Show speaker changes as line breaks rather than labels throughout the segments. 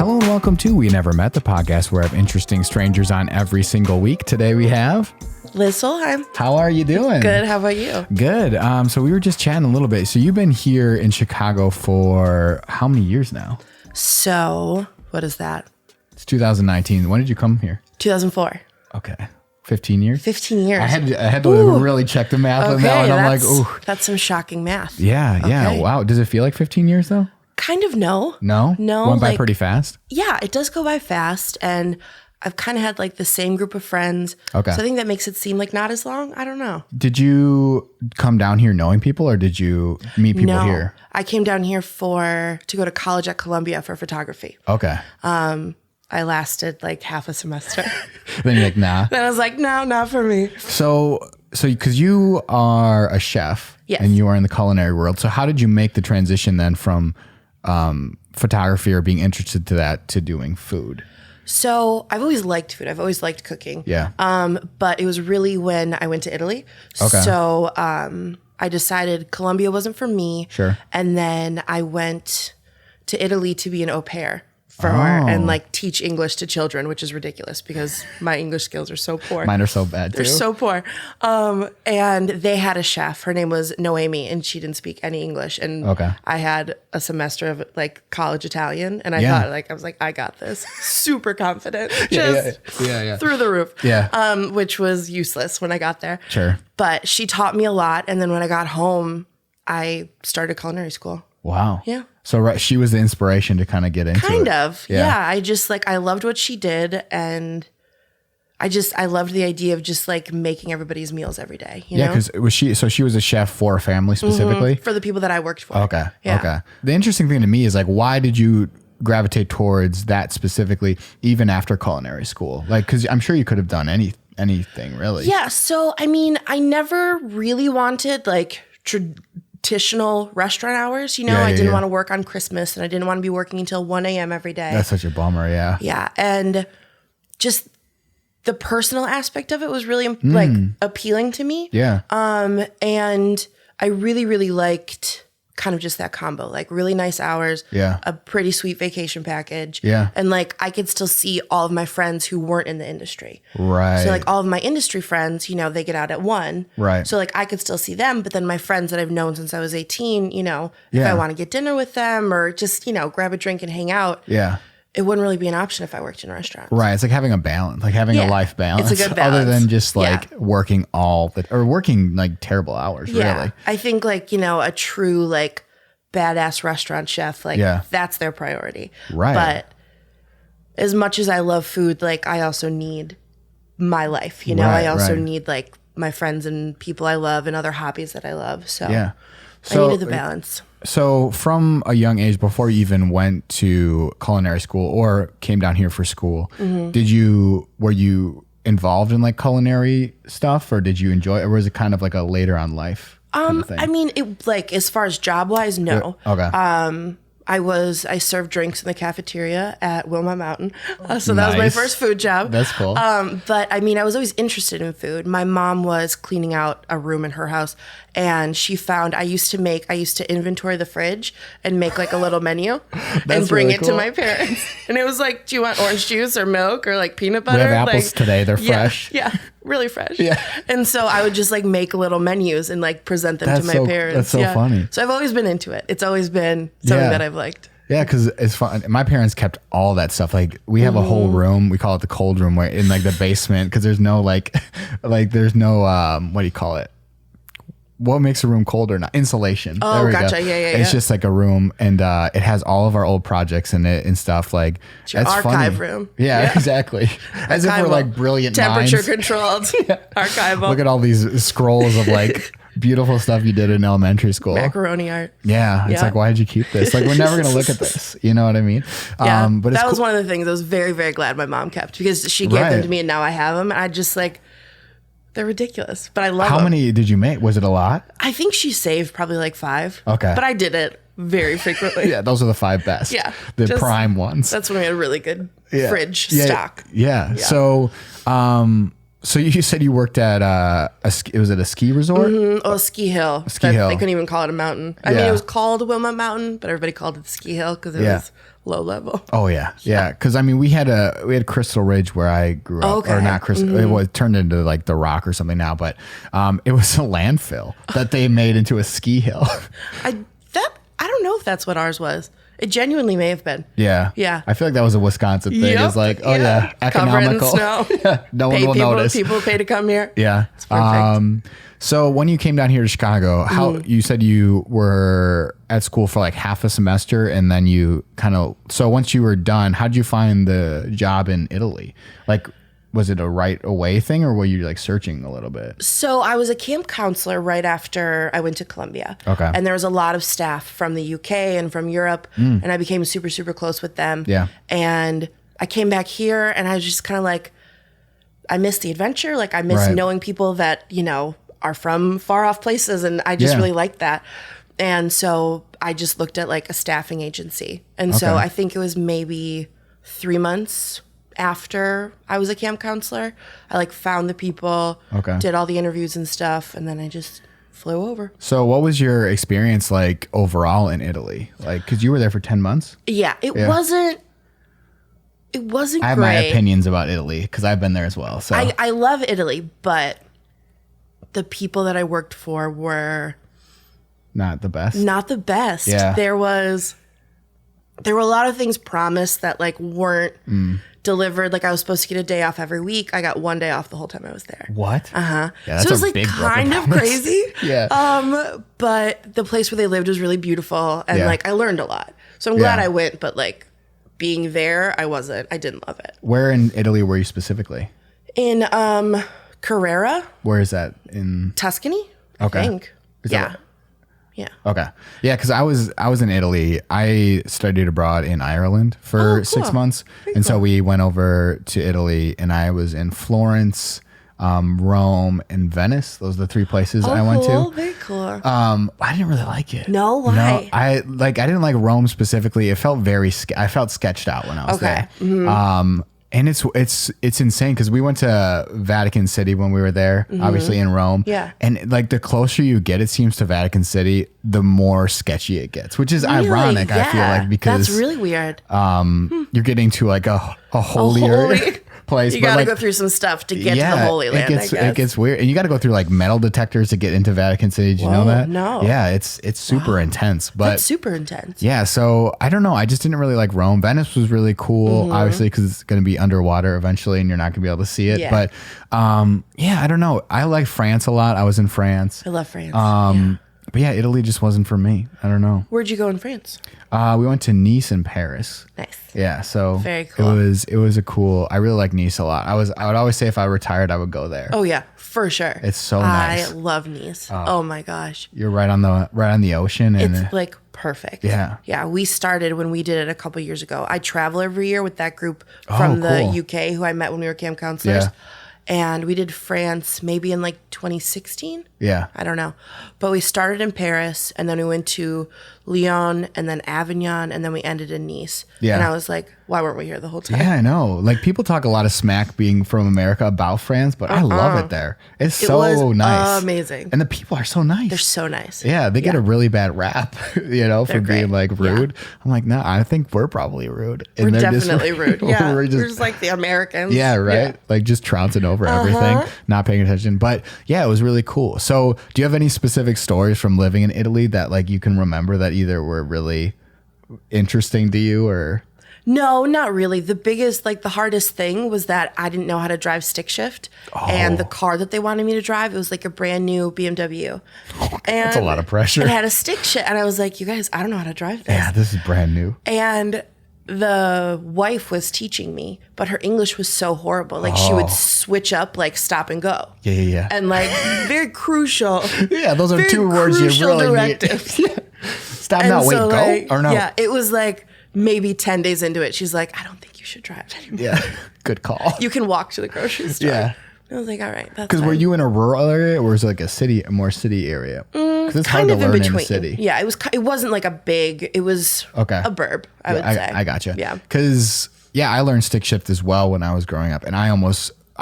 Hello and welcome to We Never Met, the podcast where I have interesting strangers on every single week. Today we have
Liz Solheim.
How are you doing?
Good. How about you?
Good. So we were just chatting a little bit. So you've been here in Chicago for how many years now?
So what is that?
It's 2019. When did you come here?
2004.
Okay. 15 years?
15 years.
I had to really check the math on that one. I'm like, ooh.
That's some shocking math.
Yeah.
Okay.
Wow. Does it feel like 15 years though?
Kind of no.
No?
No.
Went by pretty fast?
Yeah, it does go by fast. And I've kind of had like the same group of friends.
Okay.
So I think that makes it seem like not as long. I don't know.
Did you come down here knowing people or did you meet people here?
I came down here to go to college at Columbia for photography.
Okay.
I lasted like half a semester.
Then you're like, nah.
Then I was like, no, not for me.
So because you are a chef and you are in the culinary world, so how did you make the transition then from photography or being interested to that to doing food?
So I've always liked food. I've always liked cooking.
Yeah.
But it was really when I went to Italy.
Okay.
So I decided Colombia wasn't for me.
Sure.
And then I went to Italy to be an au pair and like teach English to children, which is ridiculous because my English skills are so poor.
Mine are so bad too.
They're so poor. And they had a chef. Her name was Noemi, and she didn't speak any English. And I had a semester of like college Italian, and I was like, I got this. Super confident, just through the roof.
Yeah.
Which was useless when I got there.
Sure.
But she taught me a lot, and then when I got home, I started culinary school.
Wow.
Yeah.
So she was the inspiration to kind of get into it.
Kind of. Yeah. I just I loved what she did, and I loved the idea of just like making everybody's meals every day. You know?
Because she was a chef for a family specifically?
For the people that I worked for.
Okay.
Yeah.
Okay. The interesting thing to me is like, why did you gravitate towards that specifically, even after culinary school? Like, because I'm sure you could have done anything really.
Yeah. So, I mean, I never really wanted like traditional restaurant hours. You know, I didn't want to work on Christmas, and I didn't want to be working until 1 a.m. every day.
That's such a bummer. Yeah.
Yeah. And just the personal aspect of it was really like appealing to me.
Yeah.
And I really, really liked kind of just that combo, like really nice hours, a pretty sweet vacation package.
Yeah.
And like I could still see all of my friends who weren't in the industry.
Right.
So like all of my industry friends, you know, they get out at 1.
Right.
So like I could still see them, but then my friends that I've known since I was 18, you know, if I want to get dinner with them or just, you know, grab a drink and hang out.
Yeah.
It wouldn't really be an option if I worked in a restaurant.
Right. It's like having a balance, like having a life balance.
It's a good balance.
Other than just like working working like terrible hours, really.
I think like, you know, a true like badass restaurant chef, like that's their priority.
Right.
But as much as I love food, like I also need my life, you know, I also need like my friends and people I love and other hobbies that I love. So I needed the balance.
So from a young age, before you even went to culinary school or came down here for school, were you involved in like culinary stuff, or did you enjoy it, or was it kind of like a later on life kind of thing?
I mean, it like as far as job wise, no.
Okay.
I served drinks in the cafeteria at Wilmot Mountain. So that was my first food job.
That's cool.
But I mean, I was always interested in food. My mom was cleaning out a room in her house, and she found I used to inventory the fridge and make like a little menu and bring
really
it to my parents. And it was like, do you want orange juice or milk or like peanut butter?
We have apples today. They're fresh.
Yeah. Really fresh.
Yeah.
And so I would just like make little menus and like present them to my parents.
That's so funny.
So I've always been into it. It's always been something that I've liked.
Yeah, because it's fun. My parents kept all that stuff. Like we have a whole room. We call it the cold room, where in like the basement, because there's no there's no what do you call it? What makes a room cold or not? Insulation.
Oh, gotcha. Go. Yeah.
It's just like a room, and it has all of our old projects in it and stuff. Like
it's your archive room.
Yeah, exactly. As if we're like brilliant
temperature
minds.
Controlled. Archival.
Look at all these scrolls of like beautiful stuff you did in elementary school.
Macaroni art.
Yeah. It's like, why did you keep this? Like, we're never going to look at this. You know what I mean?
Yeah. But that was one of the things I was very, very glad my mom kept, because she gave them to me and now I have them. And I just like, they're ridiculous, but I love them.
How many did you make? Was it a lot?
I think she saved probably like 5.
Okay.
But I did it very frequently.
Yeah. Those are the 5 best.
Yeah.
The prime ones.
That's when we had a really good fridge stock.
Yeah. So, So you said you worked at was it a ski resort?
Oh, a ski hill.
Ski hill.
They couldn't even call it a mountain. I mean, it was called Wilmot Mountain, but everybody called it the ski hill because it was low level.
Oh yeah. Because I mean, we had Crystal Ridge where I grew up, or not Crystal. It was turned into like the Rock or something now, but it was a landfill that they made into a ski hill.
I don't know if that's what ours was. It genuinely may have been.
Yeah.
Yeah.
I feel like that was a Wisconsin thing. It's like, economical.
Cover it in snow.
No one will notice.
People pay to come here.
Yeah.
It's perfect.
So when you came down here to Chicago, you said you were at school for like half a semester, and then you so once you were done, how did you find the job in Italy? Like, was it a right away thing, or were you like searching a little bit?
So I was a camp counselor right after I went to Columbia.
Okay.
And there was a lot of staff from the UK and from Europe, and I became super, super close with them.
Yeah.
And I came back here, and I was just kind of like, I miss the adventure. Like, I miss knowing people that, are from far off places, and I just really liked that. And so I just looked at like a staffing agency. And so I think it was maybe 3 months after I was a camp counselor, I like found the people, did all the interviews and stuff, and then I just flew over.
So what was your experience like overall in Italy? Like, cause you were there for 10 months?
Yeah, it wasn't
I have my opinions about Italy because I've been there as well. So
I love Italy, but the people that I worked for were
not the best.
Yeah. There were a lot of things promised that like weren't delivered. Like, I was supposed to get a day off every week. I got 1 day off the whole time I was there.
What?
Yeah,
so
it was like kind of crazy.
Yeah.
But the place where they lived was really beautiful, and like I learned a lot. So I'm glad I went, but like being there, I didn't love it.
Where in Italy were you specifically?
In Carrara.
Where is that? In
Tuscany, I think. Yeah.
Okay. Yeah, because I was in Italy. I studied abroad in Ireland for 6 months. Very so we went over to Italy, and I was in Florence, Rome, and Venice. Those are the 3 places I went to.
Very cool.
I didn't really like it.
No, why?
No, I didn't like Rome specifically. It felt I felt sketched out when I was there. Mm-hmm. And it's insane because we went to Vatican City when we were there, obviously in Rome.
Yeah.
And like the closer you get, it seems, to Vatican City, the more sketchy it gets, which is ironic, I feel like, because
that's really weird.
You're getting to like a holier place.
You got to go through some stuff to get to the Holy Land.
It gets weird, and you got to go through like metal detectors to get into Vatican City. Did you know that?
No.
Yeah, it's super intense. But
that's super intense.
Yeah, so I don't know. I just didn't really like Rome. Venice was really cool, obviously, because it's going to be underwater eventually, and you're not going to be able to see it. Yeah. But I don't know. I like France a lot. I was in France.
I love France.
But yeah, Italy just wasn't for me. I don't know.
Where'd you go in France?
We went to Nice and Paris.
Nice.
Yeah, so
very cool.
It was a cool. I really like Nice a lot. I would always say if I retired, I would go there.
Oh yeah, for sure.
It's so nice.
I love Nice. Oh my gosh.
You're right on the ocean, and
it's like perfect.
Yeah.
Yeah. We started when we did it a couple years ago. I travel every year with that group from the UK who I met when we were camp counselors.
Yeah.
And we did France maybe in like 2016.
Yeah.
I don't know. But we started in Paris, and then we went to Lyon, and then Avignon, and then we ended in Nice.
Yeah.
And I was like, why weren't we here the whole time?
Yeah, I know. Like, people talk a lot of smack being from America about France, but I love it there. It was nice.
Amazing.
And the people are so nice.
They're so nice.
Yeah, they get a really bad rap, for being like rude. Yeah. I'm like, no, I think we're probably rude. And
we're definitely rude. Yeah. we're just like the Americans.
Yeah, right? Yeah. Like just trouncing over everything, not paying attention. But yeah, it was really cool. So do you have any specific stories from living in Italy that like you can remember that either were really interesting to you or...
No, not really. The biggest, like the hardest thing was that I didn't know how to drive stick shift. And the car that they wanted me to drive, it was like a brand new BMW. And
that's a lot of pressure.
It had a stick shift. And I was like, you guys, I don't know how to drive this.
Yeah, this is brand new.
And the wife was teaching me, but her English was so horrible. Like she would switch up, like stop and go.
Yeah.
And like very crucial.
Yeah, those are 2 words you really
directives.
need. Stop now, wait,
like,
go? Or no?
Yeah, it was like maybe 10 days into it. She's like, I don't think you should drive anymore.
Yeah, good call.
You can walk to the grocery store.
Yeah.
I was like, all right, that's
because were you in a rural area or was it like a more city area? Because it's hard to learn in a city.
Yeah, it wasn't like a big. It was a burb. I would say.
I gotcha.
Yeah.
Because I learned stick shift as well when I was growing up, and I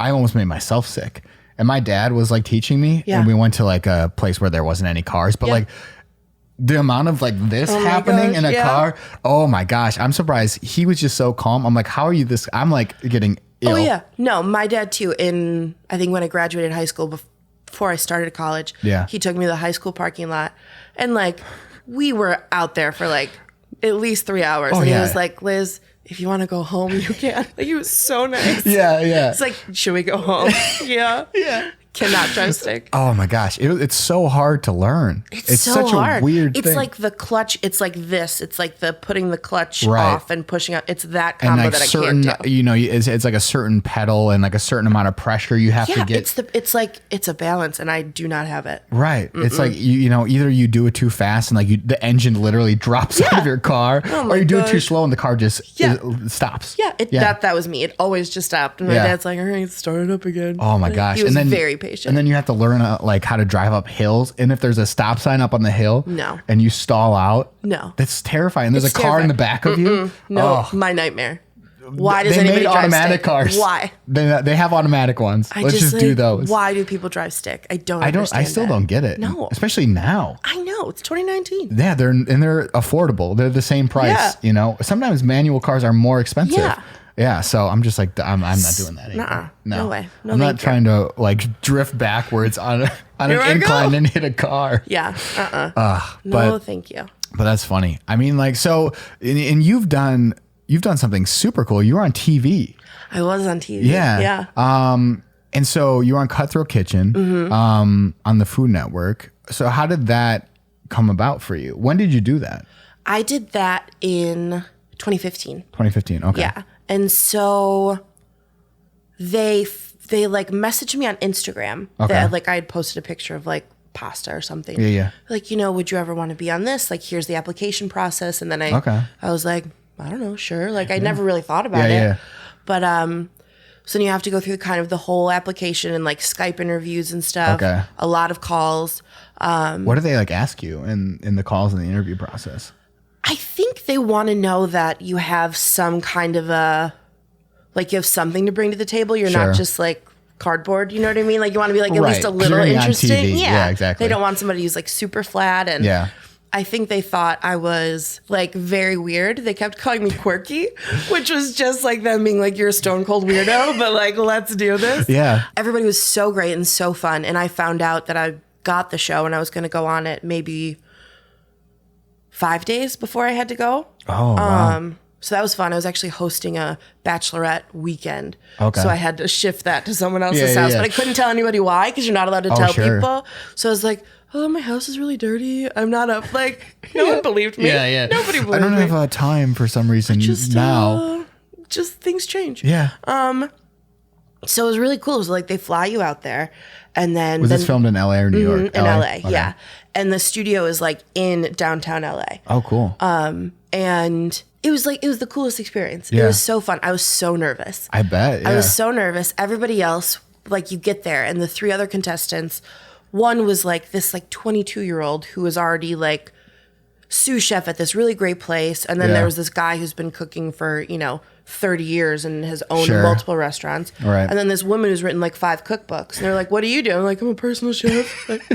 I almost made myself sick. And my dad was like teaching me, and we went to like a place where there wasn't any cars, but like the amount of like this happening in a car. Oh my gosh. I'm surprised. He was just so calm. I'm like, how are you this? I'm like getting ill.
Oh yeah. No, my dad too. I think when I graduated high school, before I started college, he took me to the high school parking lot, and like we were out there for like at least 3 hours. And he was like, Liz, if you want to go home, you can. Like, he was so nice.
Yeah.
It's like, should we go home? Yeah. Cannot drive stick.
Oh my gosh. It's so hard to learn. It's so such hard. A weird thing.
It's like the clutch. It's like this. It's like the putting the clutch off and pushing out. It's that combo like that I can't do.
You know, it's like a certain pedal and like a certain amount of pressure you have to get.
It's like, it's a balance, and I do not have it.
Right. Mm-mm. It's like, you know, either you do it too fast and like the engine literally drops out of your car, or you do it too slow and the car just stops.
Yeah. That was me. It always just stopped. And my dad's like, all right, start it up again.
Oh my gosh.
He was very patient.
And then you have to learn like how to drive up hills. And if there's a stop sign up on the hill and you stall out, that's terrifying. There's a car in the back of you.
No, my nightmare. Why does anybody drive
automatic
stick?
Cars?
Why?
They have automatic ones. Let's just do those.
Why do people drive stick? I don't understand.
I still don't get it.
No.
Especially now.
I know. It's 2019.
Yeah, they're affordable. They're the same price, you know. Sometimes manual cars are more expensive. Yeah, so I'm just like, I'm not doing that anymore.
No way. No,
I'm not trying to like drift backwards on an incline and hit a car.
Yeah.
No,
thank you.
But that's funny. I mean, like, so, and you've done something super cool. You were on TV.
I was on TV.
Yeah. And so you were on Cutthroat Kitchen, on the Food Network. So how did that come about for you? When did you do that?
I did that in 2015.
2015. Okay.
Yeah. And so they like messaged me on Instagram that like I had posted a picture of like pasta or something.
Yeah.
Like, you know, would you ever want to be on this? Like, here's the application process. And then I was like, I don't know, sure. Like, I never really thought about it. Yeah. But so then you have to go through kind of the whole application and like Skype interviews and stuff. Okay. A lot of calls.
What do they like ask you in the calls and the interview process?
I think they want to know that you have some kind of like you have something to bring to the table. You're not just like cardboard. You know what I mean? Like you want to be like at least a little interesting. Yeah,
exactly.
They don't want somebody who's like super flat. And I think they thought I was like very weird. They kept calling me quirky, which was just like them being like, you're a stone cold weirdo, but like, let's do this. Yeah. Everybody was so great and so fun. And I found out that I got the show and I was going to go on it maybe 5 days before I had to go. Oh, wow. So that was fun. I was actually hosting a bachelorette weekend. Okay. So I had to shift that to someone else's house, but I couldn't tell anybody why because you're not allowed to tell people. So I was like, oh, my house is really dirty. I'm not up. Like, no one believed me. Nobody believed me.
I don't have time for some reason now.
Just things change.
Yeah.
So it was really cool. It was like they fly you out there. And then
was this filmed in LA or New York?
In LA, yeah. And the studio is like in downtown LA.
Oh, cool.
And it was the coolest experience. It was so fun. I was so nervous.
I bet. Yeah.
I was so nervous. Everybody else, like you get there and the 3 other contestants, one was like this like 22-year-old who was already like sous chef at this really great place. And then there was this guy who's been cooking for, 30 years and has owned multiple restaurants. Right. And then this woman who's written like 5 cookbooks. And they're like, what do you do? I'm like, I'm a personal chef. Like,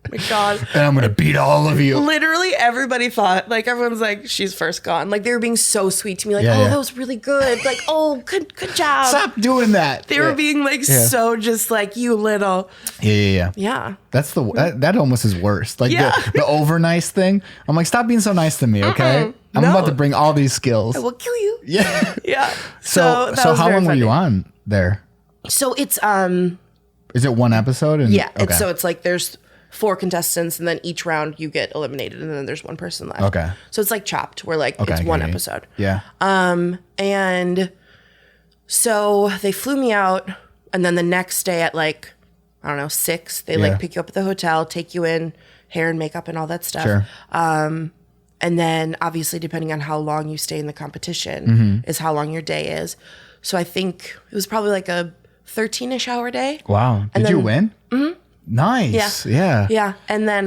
my God.
And I'm going to beat all of you.
Literally everybody thought, like everyone's like, she's first gone. Like they were being so sweet to me. Like, that was really good. Like, oh, good job.
Stop doing that.
They were being like so just like, you little.
Yeah. That's that almost is worse. Like the over nice thing. I'm like, stop being so nice to me. Okay. I'm about to bring all these skills.
I will kill you.
Yeah.
Yeah.
So how long were you on there?
So it's
is it one episode?
So it's like there's 4 contestants and then each round you get eliminated and then there's one person left. Okay. So it's like Chopped where like it's one episode.
Yeah.
And so they flew me out and then the next day at like, I don't know, 6, they like pick you up at the hotel, take you in, hair and makeup and all that stuff. Sure. And then obviously depending on how long you stay in the competition is how long your day is. So I think it was probably like a 13-ish hour day. Wow.
Did you win? Mm-hmm. Nice.
Yeah. And then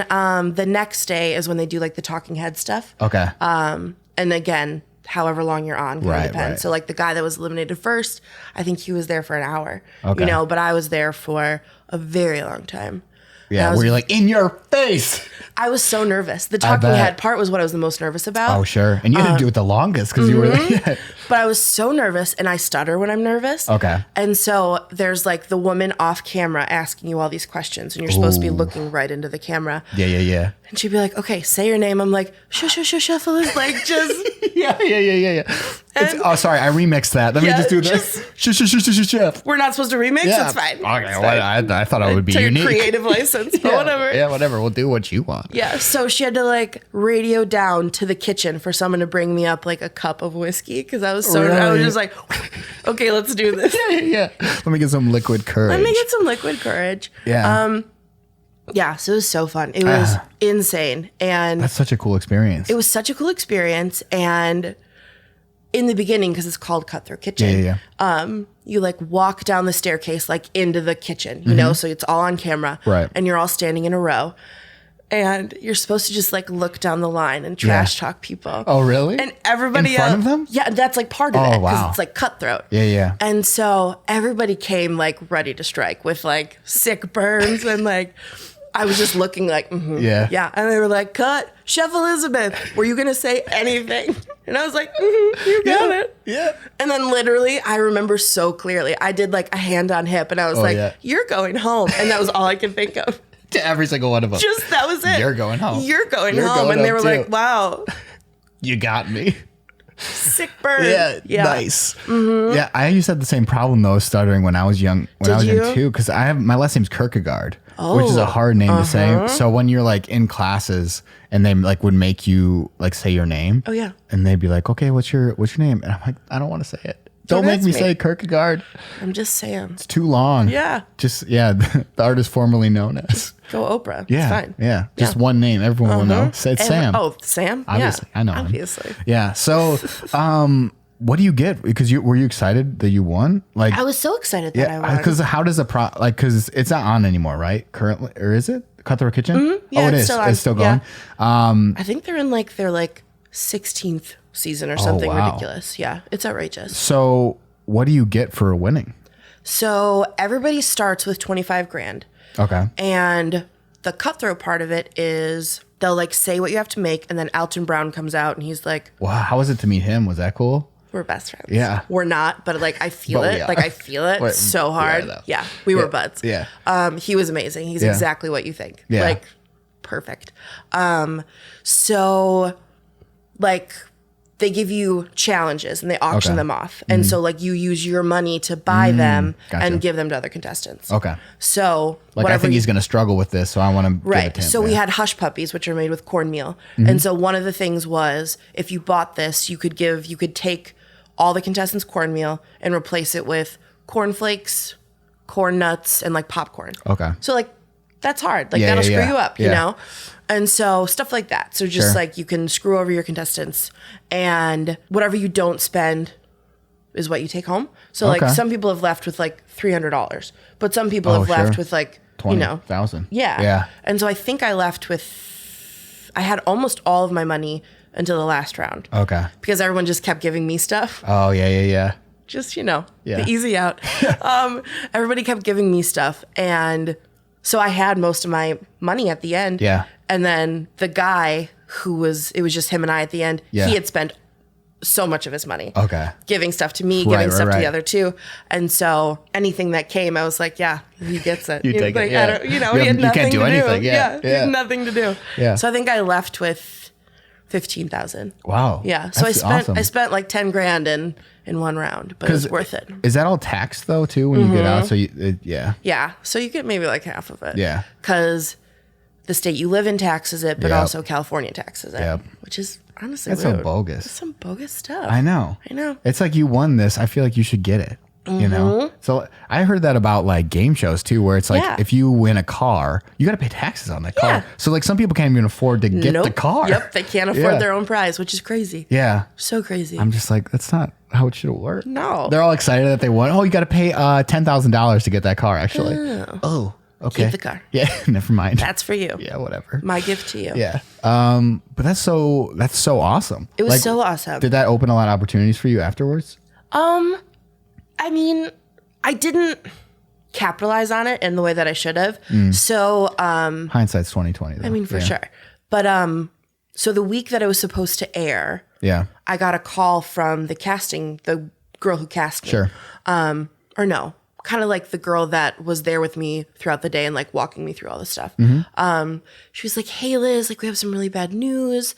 the next day is when they do like the talking head stuff.
Okay.
And again, however long you're on. Kind of depends. Right. So like the guy that was eliminated first, I think he was there for an hour. Okay. You know, but I was there for a very long time.
Yeah, where you're like, in your face.
I was so nervous. The talking head part was what I was the most nervous about.
Oh, sure. And you had to do it the longest because you were like,
But I was so nervous, and I stutter when I'm nervous.
Okay.
And so there's like the woman off camera asking you all these questions, and you're supposed to be looking right into the camera.
Yeah.
And she'd be like, okay, say your name. I'm like, shuffle is like just.
Yeah. Oh, sorry, I remixed that. Let me just do this. Chef.
We're not supposed to remix? Yeah. It's fine.
Okay, it's fine. I thought I would be unique.
Creative license, but whatever.
Yeah, whatever. We'll do what you want.
Yeah, so she had to like radio down to the kitchen for someone to bring me up like a cup of whiskey because I was so I was just like, okay, let's do this.
Yeah. Let me get some liquid courage.
Yeah. Yeah, so it was so fun. It was insane. And
that's such a cool experience.
It was such a cool experience. And in the beginning, because it's called Cutthroat Kitchen, you like walk down the staircase like into the kitchen, you know, so it's all on camera.
Right.
And you're all standing in a row. And you're supposed to just like look down the line and trash talk people.
Oh, really?
And everybody
in front of them?
Yeah, that's like part of it because it's like cutthroat.
Yeah.
And so everybody came like ready to strike with like sick burns and like I was just looking like, yeah. And they were like, cut, Chef Elizabeth, were you gonna say anything? And I was like, you got it.
Yeah.
And then literally, I remember so clearly, I did like a hand on hip, and I was you're going home, and that was all I could think of.
To every single one of them.
Just that was it.
You're going home.
You're going home. And they were like, wow.
You got me.
Sick burn.
Yeah. Nice. Mm-hmm. Yeah, I used to have the same problem though, stuttering when I was young. Young too, because my last name's Kierkegaard, which is a hard name to say. So when you're like in classes and they like would make you like say your name.
Oh yeah.
And they'd be like, okay, what's your name? And I'm like, I don't want to say it. Don't make me say Kierkegaard.
I'm just Sam.
It's too long.
Yeah.
The artist formerly known as.
Go Oprah.
Yeah.
It's fine.
Yeah. Just one name. Everyone will know. Say it's Sam.
Oh, Sam?
Obviously.
Yeah.
I know
Obviously.
him. Yeah. So, what do you get? Because were you excited that you won? Like
I was so excited that I won.
Because how does because it's not on anymore, right? Currently, or is it Cutthroat Kitchen?
Mm-hmm. Yeah,
it is. It's still going.
Yeah. I think they're in like their 16th season or something ridiculous. Yeah. It's outrageous.
So what do you get for winning?
So everybody starts with 25 grand.
Okay.
And the cutthroat part of it is they'll like say what you have to make, and then Alton Brown comes out and he's like,
wow, how was it to meet him? Was that cool?
We're best friends.
Yeah.
We're not, but like I feel it. Like I feel it so hard. Yeah. We were buds.
Yeah.
He was amazing. He's exactly what you think.
Yeah.
Like perfect. So like they give you challenges and they auction them off. And so like you use your money to buy them and give them to other contestants.
Okay.
So
like I think he's going to struggle with this, so I want to give it to him.
So we had hush puppies, which are made with cornmeal. And so one of the things was if you bought this, you could take all the contestants' cornmeal and replace it with cornflakes, corn nuts, and like popcorn.
Okay.
So like that's hard. Like that'll screw you up, you know? And so stuff like that. So just like you can screw over your contestants, and whatever you don't spend is what you take home. So like some people have left with like $300, but some people have left with like
20,000.
Yeah. And so I think I left with, I had almost all of my money until the last round.
Okay.
Because everyone just kept giving me stuff.
Oh yeah.
Just, the easy out. Everybody kept giving me stuff. And so I had most of my money at the end.
Yeah.
And then the guy it was just him and I at the end.
Yeah.
He had spent so much of his money.
Okay.
Giving stuff to me, giving stuff to the other two. And so anything that came, I was like, yeah, he gets it.
You take it.
He had nothing
you can't do anything.
He had nothing to do.
Yeah.
So I think I left with 15,000.
Wow.
Yeah. So I spent like 10 grand in one round, but it was worth it.
Is that all taxed though too when you get out? So
yeah. So you get maybe like half of it.
Yeah.
Because the state you live in taxes it, but also California taxes it, which is honestly
that's
rude.
so bogus.
That's some bogus stuff.
I know. It's like you won this. I feel like you should get it. You know. So I heard that about like game shows too, where it's like if you win a car, you got to pay taxes on that car. So like some people can't even afford to get the car.
Yep, they can't afford their own prize, which is crazy.
Yeah.
So crazy.
I'm just like, that's not how it should work.
No.
They're all excited that they won. Oh, you got to pay $10,000 to get that car. Actually.
Oh.
Okay.
Keep the car.
Yeah. Never mind.
That's for you.
Yeah. Whatever.
My gift to you.
Yeah. But that's so awesome.
It was so awesome.
Did that open a lot of opportunities for you afterwards?
I mean, I didn't capitalize on it in the way that I should have. So,
hindsight's 2020. Though.
I mean, for sure. But, so the week that I was supposed to air, I got a call from the girl who cast me.
Sure.
Or no, kind of like the girl that was there with me throughout the day and like walking me through all this stuff. She was like, hey Liz, like we have some really bad news.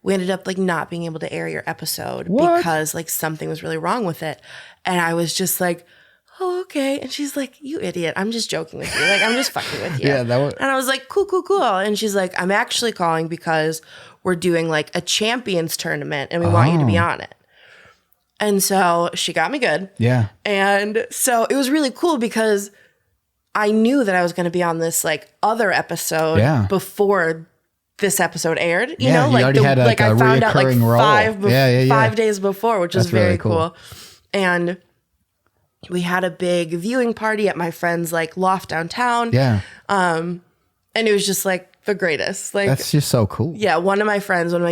We ended up like not being able to air your episode because like something was really wrong with it. And I was just like, oh, okay. And she's like, you idiot. I'm just joking with you. Like, I'm just fucking with you. And I was like, cool. And she's like, I'm actually calling because we're doing like a champions tournament and we want you to be on it. And so she got me good. Yeah. And so it was really cool because I knew that I was going to be on this like other episode before this episode aired. You know, like I found out like five days before, which was very cool. And we had a big viewing party at my friend's like loft downtown. Yeah. And it was just like the greatest. Like
that's just so cool.
Yeah. One of my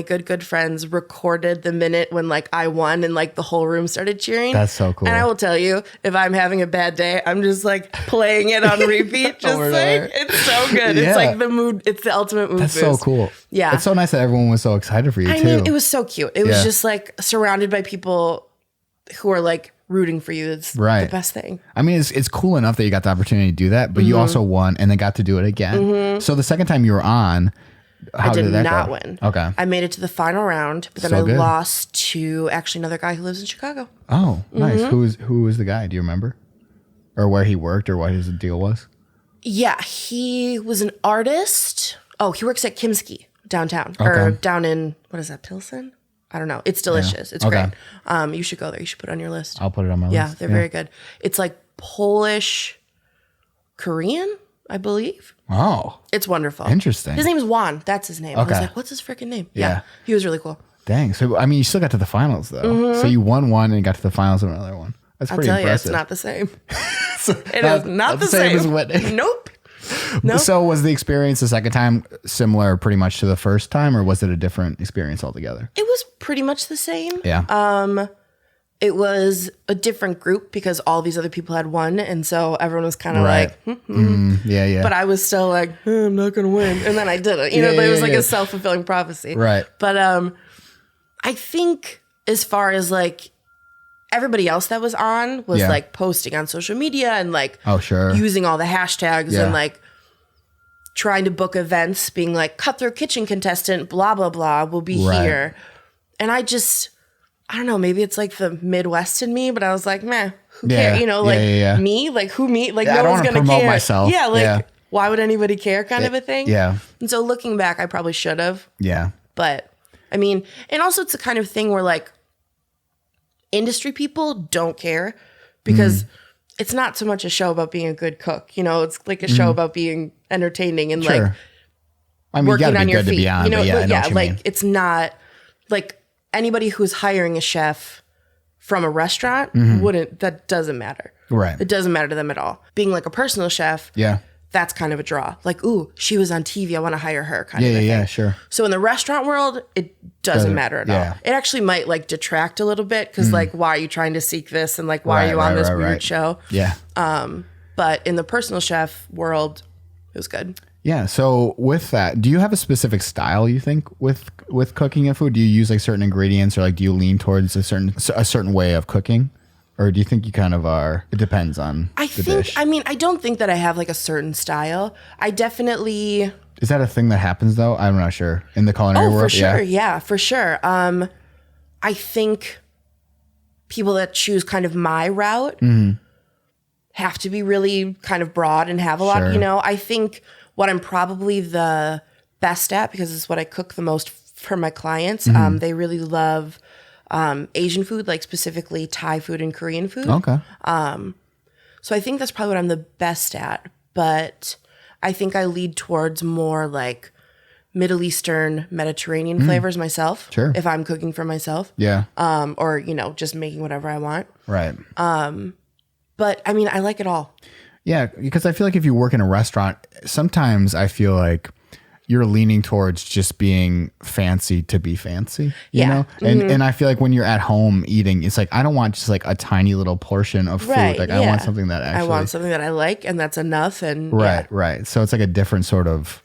good friends recorded the minute when like I won and like the whole room started cheering.
That's so cool.
And I will tell you, if I'm having a bad day, I'm just like playing it on repeat. Just like it's so good. It's like the mood. It's the ultimate mood.
That's
boost.
so cool.
Yeah.
It's so nice that everyone was so excited for you too.
I mean, it was so cute. It was just like surrounded by people who are like rooting for you. It's the best thing.
I mean, it's cool enough that you got the opportunity to do that, but you also won and then got to do it again. So the second time you were on, how did that
not
go?
win.
Okay.
I made it to the final round, but then I lost to actually another guy who lives in Chicago.
Oh, nice. Who was the guy? Do you remember? Or where he worked or what his deal was? Yeah,
he was an artist. Oh, he works at Kimski downtown or down in, what is that, Pilsen? I don't know. It's delicious. It's great. You should go there. You should put it on your list.
I'll put it on my list.
Yeah, they're very good. It's like Polish, Korean, I believe.
Oh.
It's wonderful.
Interesting.
His name is Juan. That's his name. I was like, what's his freaking name? Yeah. He was really cool.
Dang. So, I mean, you still got to the finals, though. So you won one and got to the finals of another one. That's pretty impressive.
It's not the same. It is not the same
as winning.
Nope.
So was the experience the second time similar pretty much to the first time, or was it a different experience altogether?
It was pretty much the same.
Yeah.
It was a different group because all these other people had won, and so everyone was kind of like,
yeah.
But I was still like, I'm not going to win, and then I did it. You know, it was like a self-fulfilling prophecy.
Right.
But I think as far as like everybody else that was on was like posting on social media and like using all the hashtags and like trying to book events, being like Cutthroat Kitchen contestant, blah, blah, blah, will be here. And I don't know, maybe it's like the Midwest in me, but I was like, meh, who cares? You know, like me, like who me? Like no one's going to care.
Myself.
Yeah, like why would anybody care kind of a thing?
Yeah.
And so looking back, I probably should have.
Yeah.
But I mean, and also it's the kind of thing where like industry people don't care because it's not so much a show about being a good cook. You know, it's like a show about being entertaining and like working on your feet.
You know,
like it's not like anybody who's hiring a chef from a restaurant that doesn't matter.
Right.
It doesn't matter to them at all. Being like a personal chef. Yeah. That's kind of a draw. Like, ooh, she was on TV. I want to hire her kind of a thing. Yeah, sure. So in the restaurant world, it doesn't matter at all. It actually might like detract a little bit because like, why are you trying to seek this? And like, why are you on this weird show? Yeah. But in the personal chef world, it was good.
Yeah. So with that, do you have a specific style you think with cooking and food? Do you use like certain ingredients or like do you lean towards a certain way of cooking? Or do you think you kind of are? It depends on the dish.
I mean, I don't think that I have like a certain style. I definitely.
Is that a thing that happens though? I'm not sure. In the culinary world?
Oh, for sure. Yeah, for sure. I think people that choose kind of my route have to be really kind of broad and have a lot, you know. I think what I'm probably the best at, because it's what I cook the most for my clients, they really love Asian food, like specifically Thai food and Korean food. Okay. So I think that's probably what I'm the best at, but I think I lead towards more like Middle Eastern, Mediterranean flavors myself. Sure. If I'm cooking for myself. Yeah. Or, you know, just making whatever I want. Right. But I mean, I like it all.
Yeah, because I feel like if you work in a restaurant, sometimes I feel like you're leaning towards just being fancy to be fancy, you know? And I feel like when you're at home eating, it's like, I don't want just like a tiny little portion of food. Like I want something that actually.
I want something that I like and that's enough. And
right. So it's like a different sort of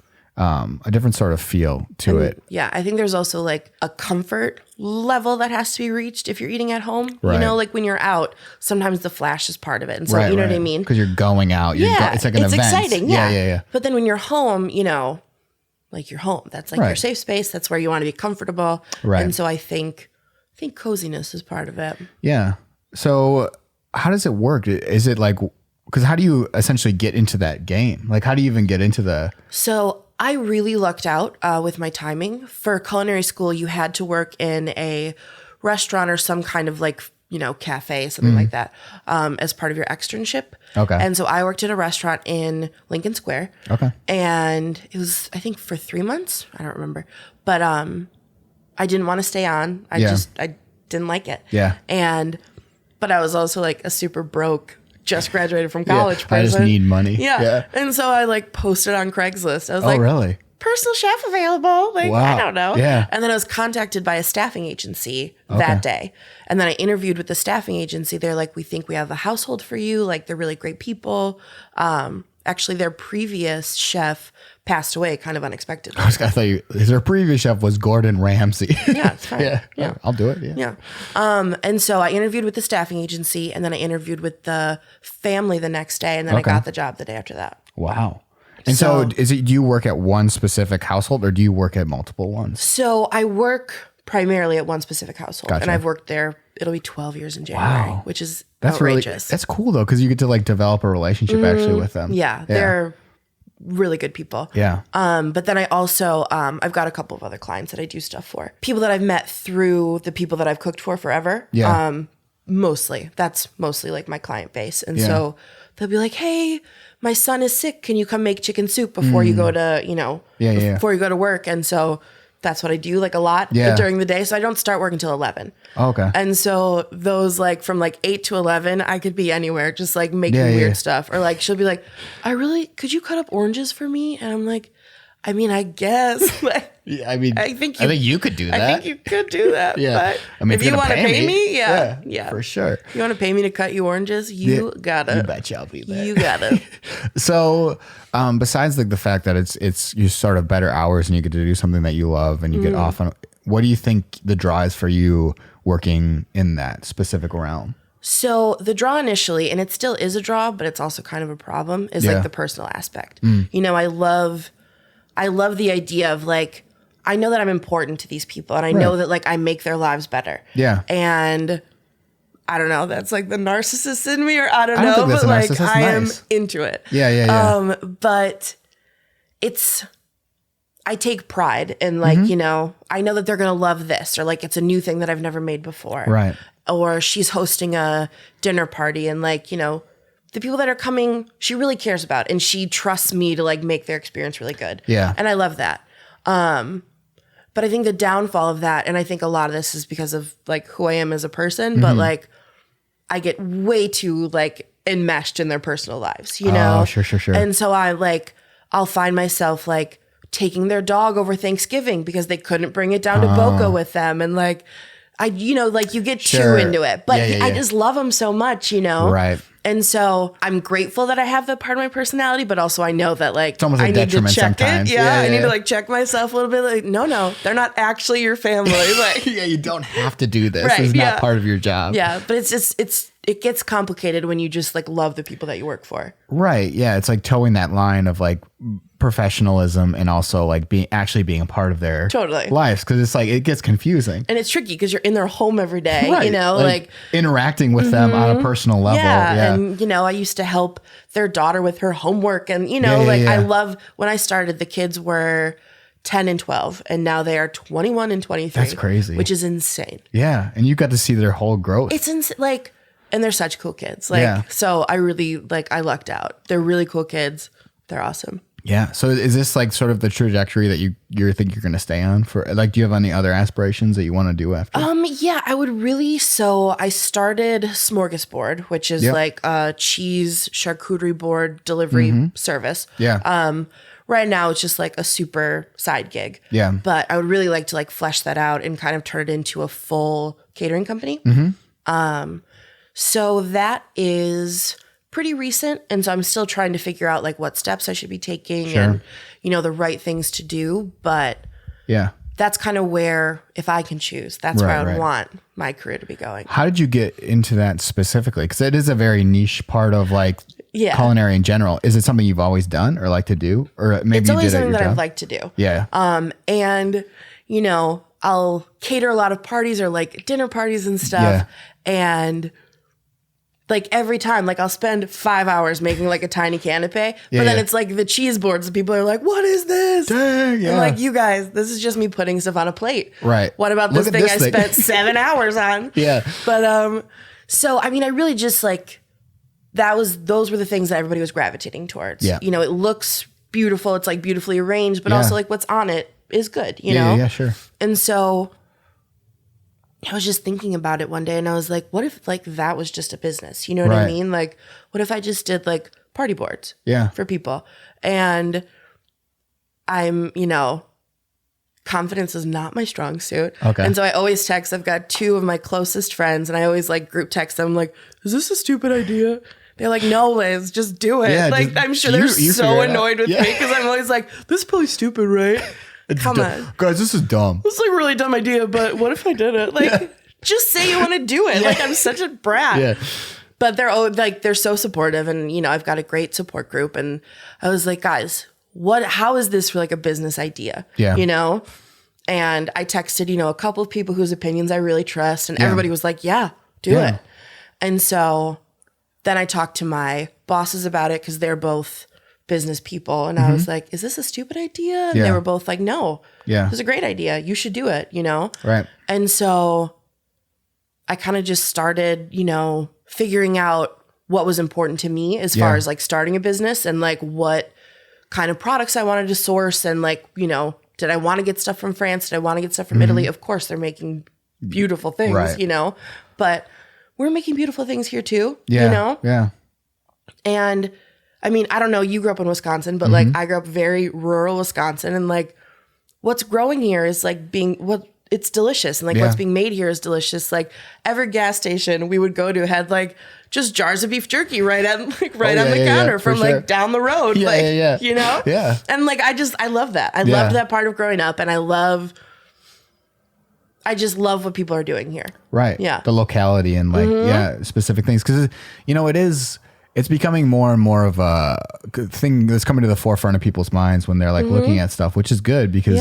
feel to it.
Yeah. I think there's also like a comfort level that has to be reached if you're eating at home. You know, like when you're out, sometimes the flash is part of it. And so, you know what I mean?
Because you're going out. It's like an event. It's exciting.
Yeah. But then when you're home, you know, like you're home. That's like your safe space. That's where you want to be comfortable. Right. And so I think coziness is part of it.
Yeah. So how does it work? Is it like, because how do you essentially get into that game? Like how do you even get into the...
So I really lucked out with my timing. For culinary school, you had to work in a restaurant or some kind of like, you know, cafe, something like that, as part of your externship.
Okay.
And so I worked at a restaurant in Lincoln Square.
Okay.
And it was, I think, for 3 months. I don't remember. But I didn't want to stay on. I didn't like it.
Yeah.
But I was also like a super broke, just graduated from college person.
I just need money.
Yeah. And so I like posted on Craigslist. I was like,
really?
Personal chef available. Like, I don't know.
Yeah.
And then I was contacted by a staffing agency that day. And then I interviewed with the staffing agency. They're like, we think we have a household for you. Like, they're really great people. Actually, their previous chef passed away kind of unexpectedly.
I thought their previous chef was Gordon Ramsay.
Yeah, it's fine.
Yeah. I'll do it. Yeah.
And so I interviewed with the staffing agency, and then I interviewed with the family the next day, and then I got the job the day after that.
Wow. And so do you work at one specific household or do you work at multiple ones?
So I work primarily at one specific household. Gotcha. And I've worked there, it'll be 12 years in January, which is outrageous.
That's cool though, because you get to like develop a relationship actually with them.
Yeah, they're really good people.
Yeah.
But then I also, I've got a couple of other clients that I do stuff for. People that I've met through the people that I've cooked for forever.
Yeah.
Mostly. That's mostly like my client base. And so they'll be like, hey, my son is sick. Can you come make chicken soup before you go to, you know, before you go to work? And so that's what I do like a lot during the day. So I don't start work until 11.
Okay.
And so those like from like 8 to 11, I could be anywhere just like making weird stuff. Or like, she'll be like, could you cut up oranges for me? And I'm like, I mean, I guess. Like,
I think you could do that.
I think you could do that.
But
I mean, if you want to pay me,
for sure.
You want to pay me to cut you oranges? You gotta.
You betcha I'll be there.
You gotta.
So, besides like the fact that it's you sort of better hours and you get to do something that you love and you get off on, what do you think the draw is for you working in that specific realm?
So the draw initially, and it still is a draw, but it's also kind of a problem, is like the personal aspect. You know, I love the idea of like, I know that I'm important to these people and I know that like I make their lives better. Yeah. And I don't know, that's like the narcissist in me or I don't know, but like I am into it.
Yeah.
But I take pride in like, you know, I know that they're going to love this or like it's a new thing that I've never made before.
Right.
Or she's hosting a dinner party and like, you know, the people that are coming, she really cares about and she trusts me to like make their experience really good.
Yeah.
And I love that. But I think the downfall of that, and I think a lot of this is because of like who I am as a person, but like I get way too like enmeshed in their personal lives, you know?
Oh, sure.
And so I'll find myself like taking their dog over Thanksgiving because they couldn't bring it down to Boca with them. And like, you know, like you get too into it, but I just love them so much, you know?
Right.
And so I'm grateful that I have that part of my personality, but also I know that like
I need to check
sometimes. it. I need to like check myself a little bit. Like, no, they're not actually your family. Like,
you don't have to do this. It's not part of your job.
Yeah, but it gets complicated when you just like love the people that you work for.
Right. Yeah, it's like towing that line of like professionalism and also like being a part of their lives, because it's like it gets confusing
and it's tricky because you're in their home every day, you know, like
interacting with them on a personal level.
And you know, I used to help their daughter with her homework, and you know, I love when I started. The kids were 10 and 12, and now they are 21 and 23.
That's crazy,
which is insane.
Yeah, and you got to see their whole growth.
It's insane, like, and they're such cool kids. Like, so I really I lucked out. They're really cool kids. They're awesome.
Yeah. So is this like sort of the trajectory that you think you're going to stay on for? Like, do you have any other aspirations that you want to do after?
Yeah, I would really. So I started Smorgasbord, which is like a cheese charcuterie board delivery service.
Yeah.
Right now it's just like a super side gig.
Yeah.
But I would really like to like flesh that out and kind of turn it into a full catering company. So that is pretty recent, and so I'm still trying to figure out like what steps I should be taking and the right things to do, but that's kind of where, if I can choose, that's where I would want my career to be going.
How did you get into that specifically? Because it is a very niche part of like culinary in general. Is it something you've always done or like to do, or maybe
it's always
you did
something
at your
that
job?
I've liked to do.
Yeah.
And I'll cater a lot of parties or like dinner parties and stuff, and like every time, like I'll spend 5 hours making like a tiny canapé, but then it's like the cheese boards and people are like, what is this?
Dang,
I'm like, you guys, this is just me putting stuff on a plate.
Right.
What about this thing I spent 7 hours on?
Yeah.
But so I mean, I really just like those were the things that everybody was gravitating towards.
Yeah.
It looks beautiful, it's like beautifully arranged, but also like what's on it is good, you know?
Yeah, sure.
And so I was just thinking about it one day and I was like, what if like that was just a business? You know what I mean? Like, what if I just did like party boards for people? And I'm, confidence is not my strong suit.
Okay.
And so I always text, I've got 2 of my closest friends and I always like group text them like, is this a stupid idea? They're like, no, Liz, just do it.
Yeah,
like, I'm sure they're so annoyed with me because I'm always like, this is probably stupid, right? Come on.
Guys, this is dumb.
This is like a really dumb idea, but what if I did it? Like, just say you want to do it. Like, I'm such a brat.
Yeah.
But they're so supportive, and I've got a great support group. And I was like, guys, how is this for like a business idea?
Yeah.
And I texted, a couple of people whose opinions I really trust, and everybody was like, yeah, do it. And so then I talked to my bosses about it because they're both business people. And I was like, is this a stupid idea? And they were both like, no, it's a great idea. You should do it,
Right.
And so I kind of just started, figuring out what was important to me as far as like starting a business and like what kind of products I wanted to source. And like, did I want to get stuff from France? Did I want to get stuff from Italy? Of course, they're making beautiful things, but we're making beautiful things here too,
Yeah.
And I mean, I don't know, you grew up in Wisconsin, but like I grew up very rural Wisconsin, and like what's growing here is like it's delicious, and like what's being made here is delicious. Like every gas station we would go to had like just jars of beef jerky right on the counter from like down the road.
Yeah.
Yeah. And like I love that. I love that part of growing up, and I just love what people are doing here.
Right.
Yeah.
The locality and like, specific things. Because, it's becoming more and more of a thing that's coming to the forefront of people's minds when they're like looking at stuff, which is good because,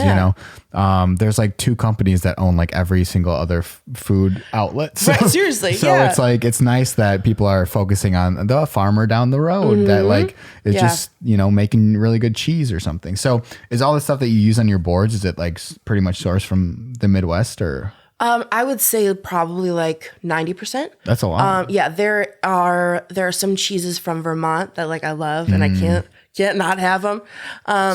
there's like 2 companies that own like every single other food outlet. So,
right, seriously.
So it's like, it's nice that people are focusing on the farmer down the road that like is just, making really good cheese or something. So is all the stuff that you use on your boards, is it like pretty much sourced from the Midwest or?
I would say probably like 90%.
That's a lot.
Yeah, there are some cheeses from Vermont that like I love, and I can't not have them.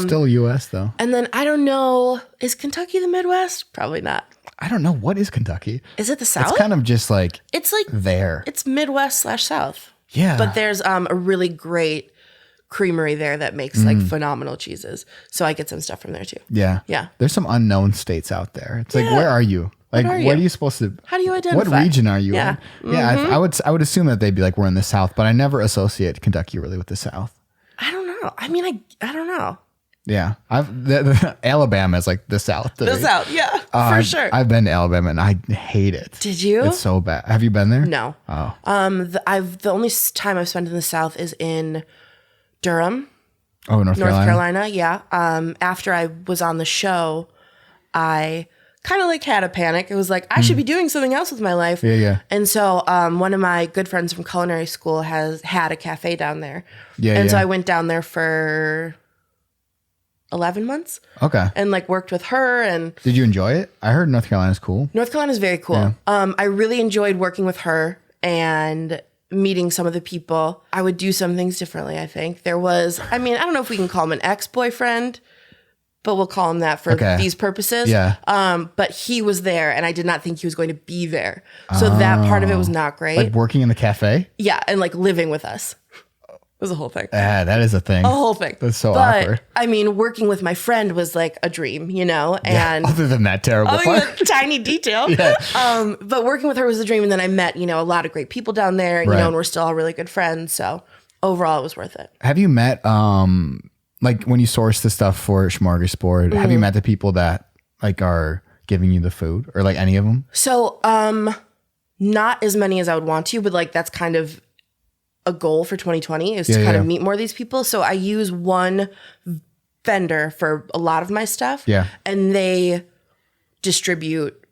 Still U.S. though.
And then I don't know, is Kentucky the Midwest? Probably not.
I don't know, what is Kentucky.
Is it the South?
It's kind of just like
it's like
there.
It's Midwest/South.
Yeah,
but there's a really great creamery there that makes like phenomenal cheeses. So I get some stuff from there too.
Yeah. There's some unknown states out there. It's like, where are you? Like, where are you supposed to?
How do you identify?
What region are you in? Yeah, I would assume that they'd be like, we're in the South, but I never associate Kentucky really with the South.
I don't know. I mean, I don't know.
Yeah, Alabama is like the South.
The South, yeah, for sure.
I've been to Alabama and I hate it.
Did you?
It's so bad. Have you been there?
No.
Oh.
The only time I've spent in the South is in Durham.
Oh, North
Carolina. Yeah. After I was on the show, I kind of like had a panic. It was like, I should be doing something else with my life.
Yeah.
And so one of my good friends from culinary school had a cafe down there. So I went down there for 11 months.
Okay.
And like worked with her. And
did you enjoy it? I heard North Carolina's cool.
North Carolina's very cool.
Yeah.
I really enjoyed working with her, and meeting some of the people, I would do some things differently, I think. There was, I mean, I don't know if we can call him an ex-boyfriend, but we'll call him that for these purposes.
Yeah.
But he was there and I did not think he was going to be there. So that part of it was not great.
Like working in the cafe?
Yeah. And like living with us. It was a whole thing.
That is a thing.
A whole thing.
That's so awkward.
I mean, working with my friend was like a dream, you know? And
other than that terrible part.
The tiny detail. But working with her was a dream. And then I met, you know, a lot of great people down there, you know, and we're still all really good friends. So overall, it was worth it.
Have you met, like when you source the stuff for Smorgasbord, have you met the people that like are giving you the food or like any of them?
So, not as many as I would want to, but like that's kind of a goal for 2020 is to kind of meet more of these people. So I use one vendor for a lot of my stuff. Yeah. And they distribute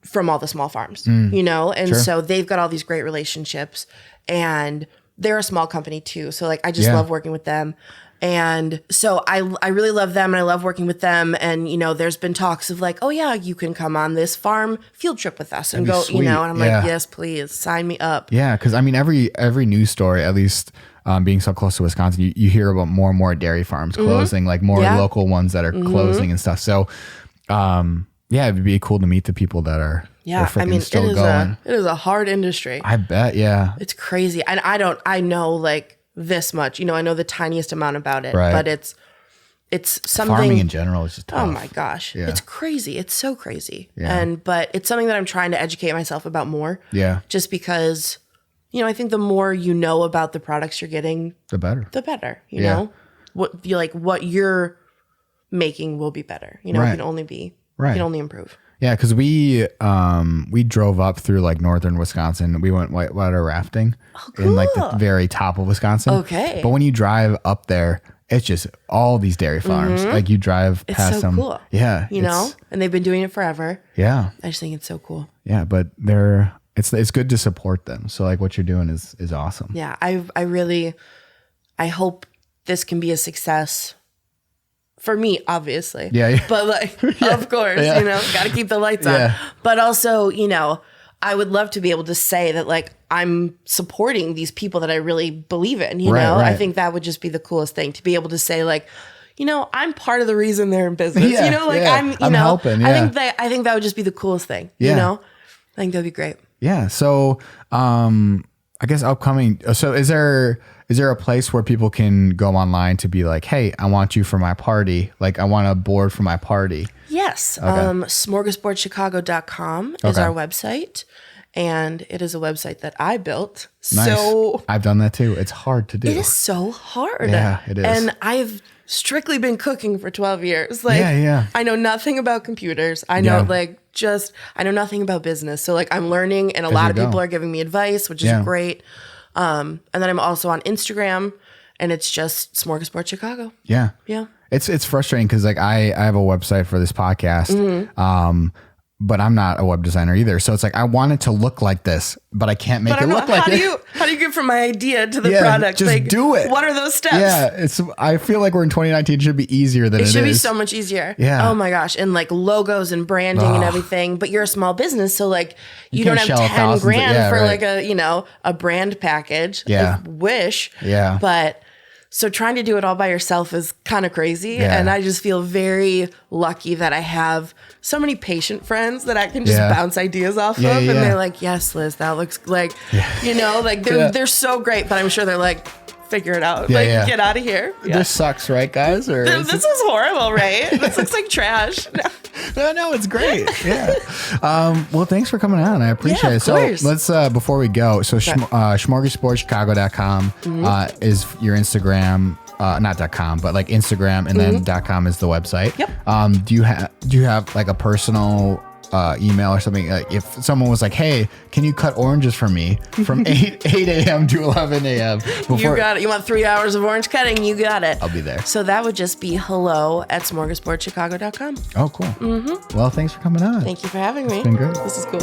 from all the small farms, you know? And so they've got all these great relationships and they're a small company too. So like, I just love working with them. And so I really love them and I love working with them. And, you know, there's been talks of like, oh yeah, you can come on this farm field trip with us and go, sweet. You know, and I'm like, yes, please sign me up. Yeah. Cause I mean, every news story, at least being so close to Wisconsin, you hear about more and more dairy farms closing, like more local ones that are closing and stuff. So, it'd be cool to meet the people that are, I mean, still going. It is a hard industry. I bet. Yeah. It's crazy. And I know like, this much, you know, I know the tiniest amount about it, but it's something. Farming in general is just tough. Oh my gosh. Yeah. It's crazy. It's so crazy. Yeah. But it's something that I'm trying to educate myself about more. Yeah. Just because, you know, I think the more you know about the products you're getting, the better, you know, what you're making will be better. You know, it can only be, it can only improve. Yeah, because we drove up through like northern Wisconsin. We went whitewater rafting in like the very top of Wisconsin. Okay. But when you drive up there, it's just all these dairy farms. Like you drive past them. It's so cool. Yeah. You know, and they've been doing it forever. Yeah. I just think it's so cool. Yeah, but it's good to support them. So like what you're doing is awesome. Yeah, I hope this can be a success. For me, obviously. Yeah. But like, of course, you know, got to keep the lights on. But also, you know, I would love to be able to say that like I'm supporting these people that I really believe in, you know? I think that would just be the coolest thing to be able to say like, you know, I'm part of the reason they're in business. You know, like I'm helping. I think that would just be the coolest thing, you know? I think that'd be great. Yeah. So, I guess upcoming. So is there a place where people can go online to be like, hey, I want you for my party. Like I want a board for my party. Yes. Okay. Smorgasbordchicago.com is our website. And it is a website that I built. Nice. So I've done that too. It's hard to do. It is so hard. Yeah, it is. And I've strictly been cooking for 12 years. Like I know nothing about computers. I know I know nothing about business. So like I'm learning and a lot of people are giving me advice, which is great. And then I'm also on Instagram and it's just Smorgasbord Chicago. Yeah. Yeah. It's frustrating because like I have a website for this podcast. But I'm not a web designer either. So it's like, I want it to look like this, but I can't make it look like it. How do you get from my idea to the product? Just like, do it. What are those steps? Yeah. I feel like we're in 2019. It should be easier than it is. It should be so much easier. Yeah. Oh my gosh. And like logos and branding and everything, but you're a small business. So like you don't have 10 grand for like a brand package. Yeah. I wish. Yeah. But so trying to do it all by yourself is kind of crazy. Yeah. And I just feel very lucky that I have so many patient friends that I can just bounce ideas off of. And they're like, yes, Liz, that looks like, you know, like they're so great, but I'm sure they're like, figure it out. Get out of here. Yeah. This sucks, right, guys? Or this is horrible, right? This looks like trash. No, it's great. Yeah. Well, thanks for coming on. I appreciate it. So let's, before we go, so smorgasbordchicago.com is your Instagram, not .com, but like Instagram, and then .com is the website. Yep. Do you have like a personal email or something? If someone was like, hey, can you cut oranges for me from 8 a.m. to 11 a.m. You got it. You want 3 hours of orange cutting? You got it. I'll be there. So that would just be hello@smorgasbordchicago.com. Oh, cool. Well, thanks for coming on. Thank you for having me. It's been good. This is cool.